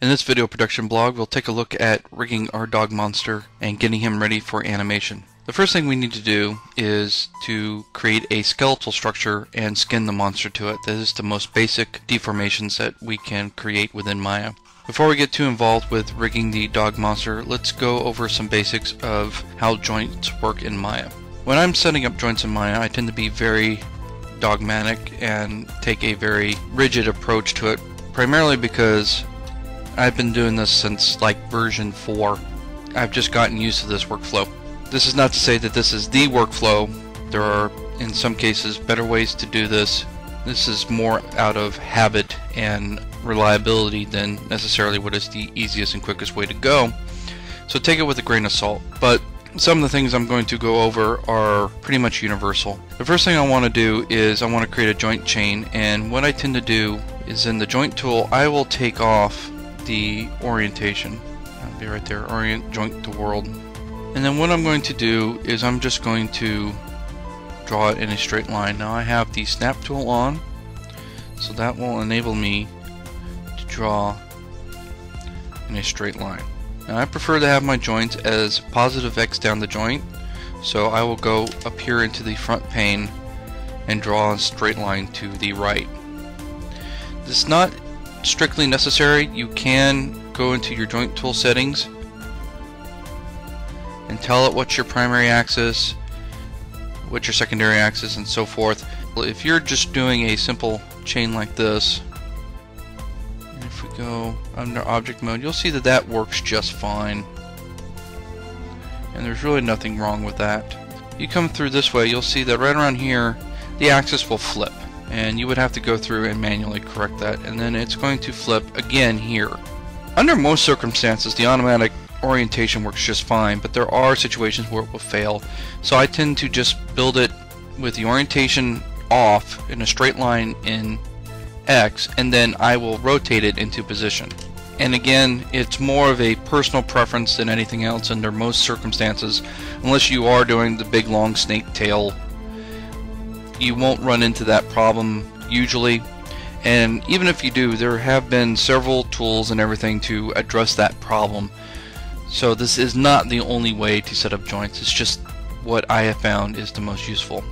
In this video production blog, we'll take a look at rigging our dog monster and getting him ready for animation. The first thing we need to do is to create a skeletal structure and skin the monster to it. That is the most basic deformations that we can create within Maya. Before we get too involved with rigging the dog monster, let's go over some basics of how joints work in Maya. When I'm setting up joints in Maya, I tend to be very dogmatic and take a very rigid approach to it, primarily because I've been doing this since like version 4. I've just gotten used to this workflow. This is not to say that this is the workflow. There are, in some cases, better ways to do this. This is more out of habit and reliability than necessarily what is the easiest and quickest way to go. So take it with a grain of salt. But some of the things I'm going to go over are pretty much universal. The first thing I want to do is I want to create a joint chain, and what I tend to do is in the joint tool I will take off the orientation. That'll be right there, orient joint to world. And then what I'm going to do is I'm just going to draw it in a straight line. Now I have the snap tool on, so that will enable me to draw in a straight line. Now I prefer to have my joints as positive X down the joint, so I will go up here into the front pane and draw a straight line to the right. This is not strictly necessary. You can go into your joint tool settings and tell it what's your primary axis, what's your secondary axis, and so forth. If you're just doing a simple chain like this, and if we go under object mode, you'll see that that works just fine, and there's really nothing wrong with that. You come through this way, you'll see that right around here the axis will flip, and you would have to go through and manually correct that, and then it's going to flip again here. Under most circumstances the automatic orientation works just fine, but there are situations where it will fail, so I tend to just build it with the orientation off in a straight line in X, and then I will rotate it into position. And again, it's more of a personal preference than anything else under most circumstances. Unless you are doing the big long snake tail, you won't run into that problem usually, and even if you do, there have been several tools and everything to address that problem. So this is not the only way to set up joints, it's just what I have found is the most useful.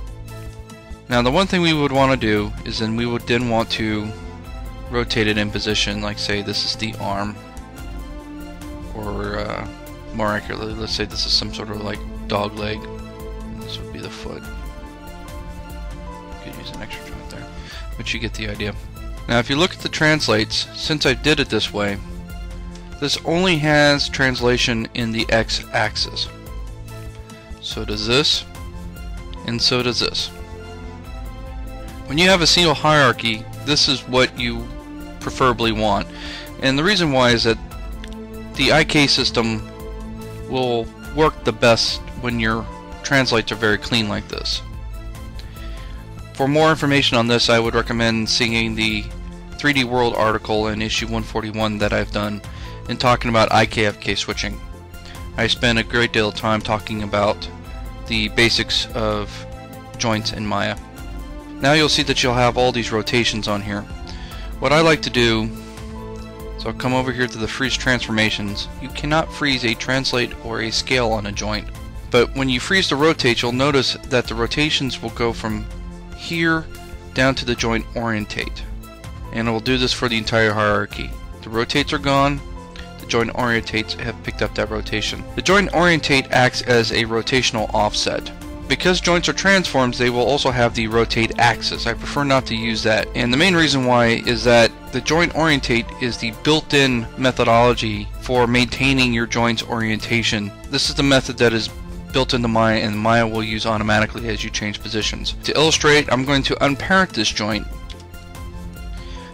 Now the one thing we would want to do is then we would then want to rotate it in position, like say this is the arm, or more accurately, let's say this is some sort of like dog leg, and this would be the foot. Could use an extra joint there, but you get the idea. Now if you look at the translates, since I did it this way, this only has translation in the X axis. So does this, and so does this. When you have a single hierarchy, this is what you preferably want, and the reason why is that the IK system will work the best when your translates are very clean like this. For more information on this, I would recommend seeing the 3D World article in issue 141 that I've done in talking about IKFK switching. I spent a great deal of time talking about the basics of joints in Maya. Now you'll see that you'll have all these rotations on here. What I like to do is I'll come over here to the freeze transformations. You cannot freeze a translate or a scale on a joint, but when you freeze the rotate, you'll notice that the rotations will go from here down to the joint orientate, and it will do this for the entire hierarchy. The rotates are gone, the joint orientates have picked up that rotation. The joint orientate acts as a rotational offset. Because joints are transforms, they will also have the rotate axis. I prefer not to use that, and the main reason why is that the joint orientate is the built-in methodology for maintaining your joint's orientation. This is the method that is built into Maya, and Maya will use automatically as you change positions. To illustrate, I'm going to unparent this joint.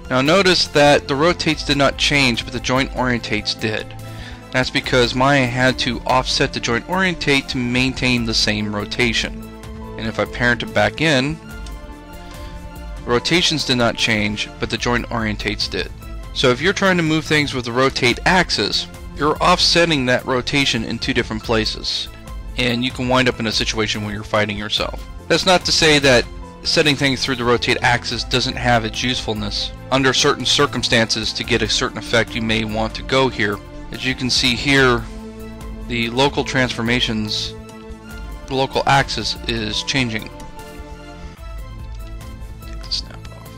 Now notice that the rotates did not change, but the joint orientates did. That's because Maya had to offset the joint orientate to maintain the same rotation. And if I parent it back in, rotations did not change, but the joint orientates did. So if you're trying to move things with the rotate axis, you're offsetting that rotation in two different places, and you can wind up in a situation where you're fighting yourself. That's not to say that setting things through the rotate axis doesn't have its usefulness. Under certain circumstances, to get a certain effect, you may want to go here. As you can see here, the local transformations, the local axis is changing. Take the snap off.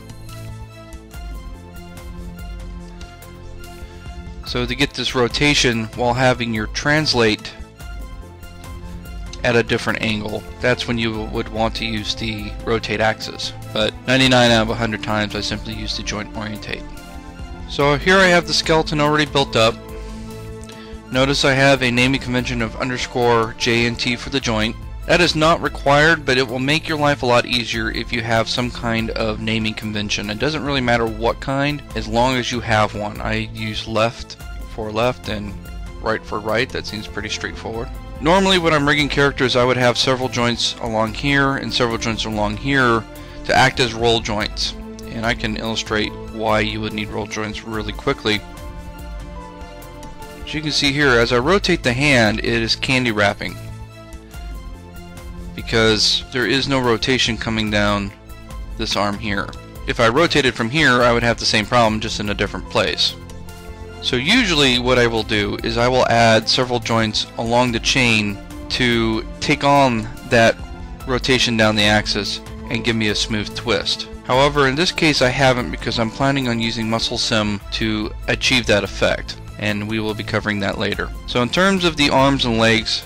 So to get this rotation while having your translate at a different angle, that's when you would want to use the rotate axis. But 99 out of 100 times I simply use the joint orientate. So here I have the skeleton already built up. Notice I have a naming convention of _JNT for the joint. That is not required, but it will make your life a lot easier if you have some kind of naming convention. It doesn't really matter what kind, as long as you have one. I use left for left and right for right. That seems pretty straightforward. Normally when I'm rigging characters, I would have several joints along here and several joints along here to act as roll joints. And I can illustrate why you would need roll joints really quickly. As you can see here, as I rotate the hand, it is candy wrapping, because there is no rotation coming down this arm here. If I rotated from here, I would have the same problem, just in a different place. So usually what I will do is I will add several joints along the chain to take on that rotation down the axis and give me a smooth twist. However, in this case I haven't, because I'm planning on using Muscle Sim to achieve that effect, and we will be covering that later. So in terms of the arms and legs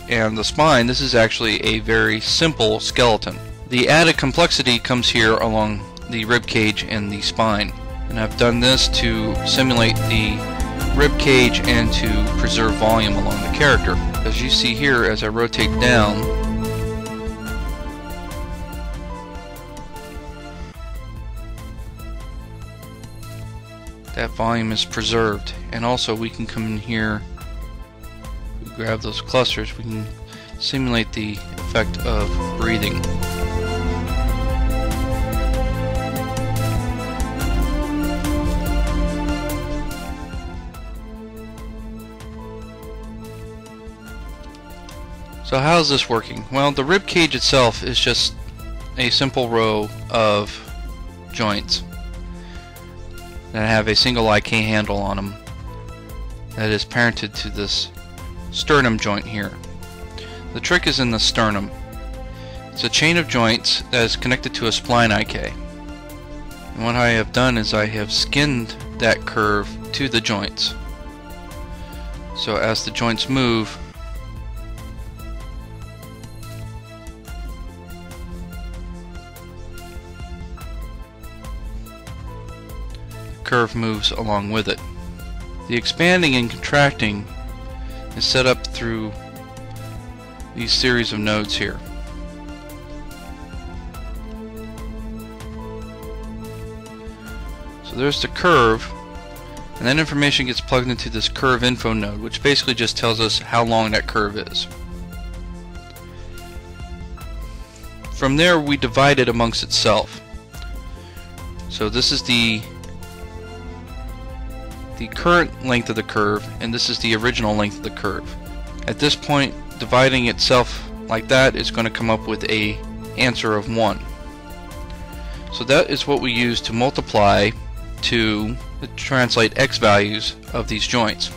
and the spine, this is actually a very simple skeleton. The added complexity comes here along the rib cage and the spine. And I've done this to simulate the rib cage and to preserve volume along the character. As you see here, as I rotate down, that volume is preserved. And also we can come in here, we grab those clusters, we can simulate the effect of breathing. So how is this working? Well, the rib cage itself is just a simple row of joints that have a single IK handle on them that is parented to this sternum joint here. The trick is in the sternum. It's a chain of joints that is connected to a spline IK. And what I have done is I have skinned that curve to the joints. So as the joints move, curve moves along with it. The expanding and contracting is set up through these series of nodes here. So there's the curve, and then information gets plugged into this curve info node, which basically just tells us how long that curve is. From there we divide it amongst itself. So this is the current length of the curve, and this is the original length of the curve. At this point, dividing itself like that is going to come up with a answer of 1. So that is what we use to multiply to translate x values of these joints.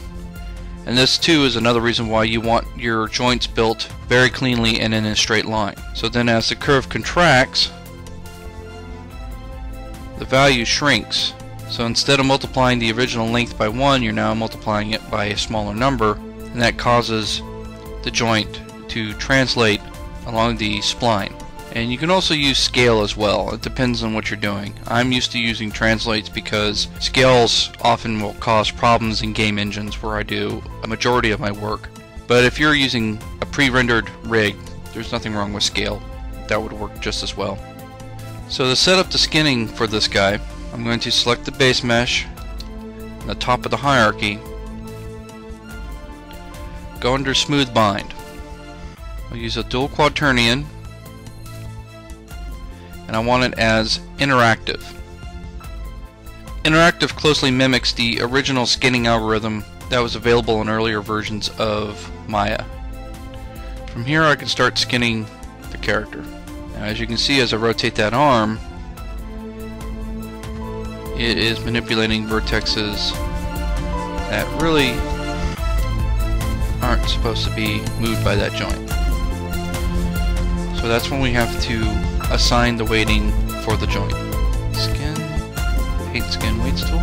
And this too is another reason why you want your joints built very cleanly and in a straight line. So then as the curve contracts, the value shrinks. So instead of multiplying the original length by 1, you're now multiplying it by a smaller number, and that causes the joint to translate along the spline. And you can also use scale as well. It depends on what you're doing. I'm used to using translates because scales often will cause problems in game engines where I do a majority of my work. But if you're using a pre-rendered rig, there's nothing wrong with scale. That would work just as well. So to set up the skinning for this guy, I'm going to select the base mesh on the top of the hierarchy, go under smooth bind. I'll use a dual quaternion, and I want it as interactive. Interactive closely mimics the original skinning algorithm that was available in earlier versions of Maya. From here I can start skinning the character Now, as you can see, as I rotate that arm, it is manipulating vertexes that really aren't supposed to be moved by that joint. So that's when we have to assign the weighting for the joint. Skin, paint skin weights tool.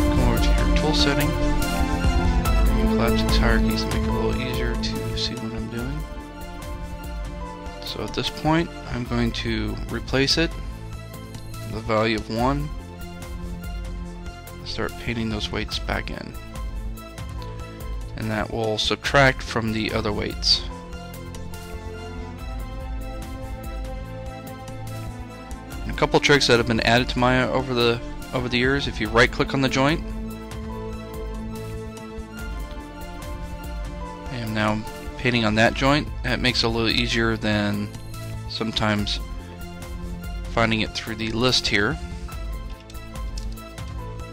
Come over to your tool setting. You can collapse these hierarchies to make it a little easier to see what I'm doing. So at this point, I'm going to replace it with the value of 1. Start painting those weights back in. And that will subtract from the other weights. And a couple tricks that have been added to Maya over the years. If you right click on the joint, I am now painting on that joint. That makes it a little easier than sometimes finding it through the list here.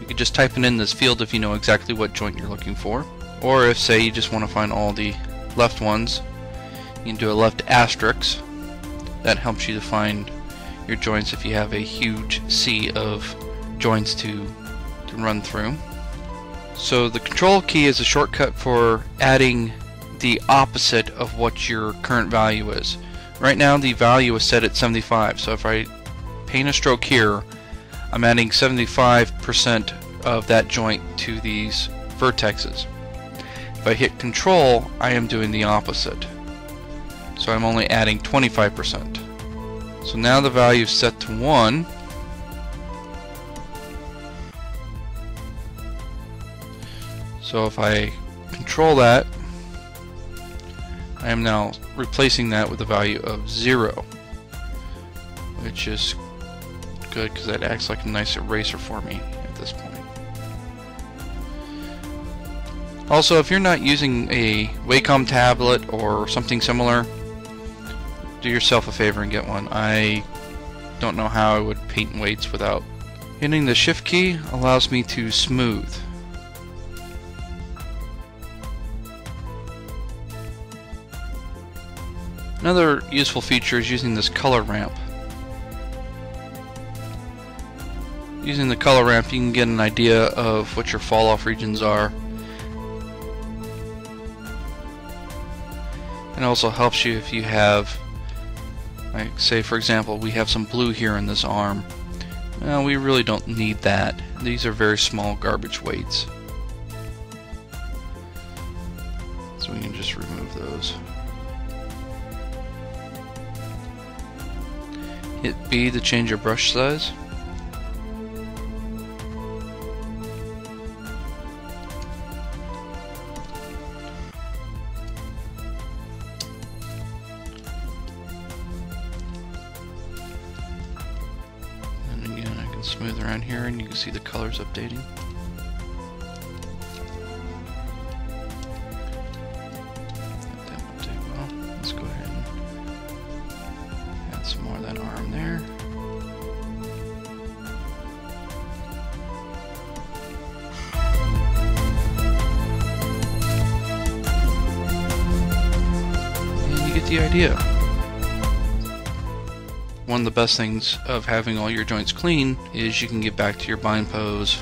You could just type it in this field if you know exactly what joint you're looking for. Or if, say, you just want to find all the left ones, you can do a left asterisk. That helps you to find your joints if you have a huge sea of joints to run through. So the control key is a shortcut for adding the opposite of what your current value is. Right now the value is set at 75, so if I paint a stroke here, I'm adding 75% of that joint to these vertexes. If I hit control, I am doing the opposite. So I'm only adding 25%. So now the value is set to 1. So if I control that, I am now replacing that with a value of 0, which is good because that acts like a nice eraser for me at this point. Also, if you're not using a Wacom tablet or something similar, do yourself a favor and get one. I don't know how I would paint weights without. Hitting the shift key allows me to smooth. Another useful feature is using this color ramp. Using the color ramp, you can get an idea of what your fall off regions are. It also helps you if you have, like, say for example, we have some blue here in this arm. Well, we really don't need that. These are very small garbage weights. So we can just remove those. Hit B to change your brush size. And again, I can smooth around here and you can see the colors updating. That didn't update well. Let's go ahead and add some more of that arm there. And you get the idea. One of the best things of having all your joints clean is you can get back to your bind pose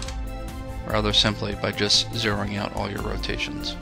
rather simply by just zeroing out all your rotations.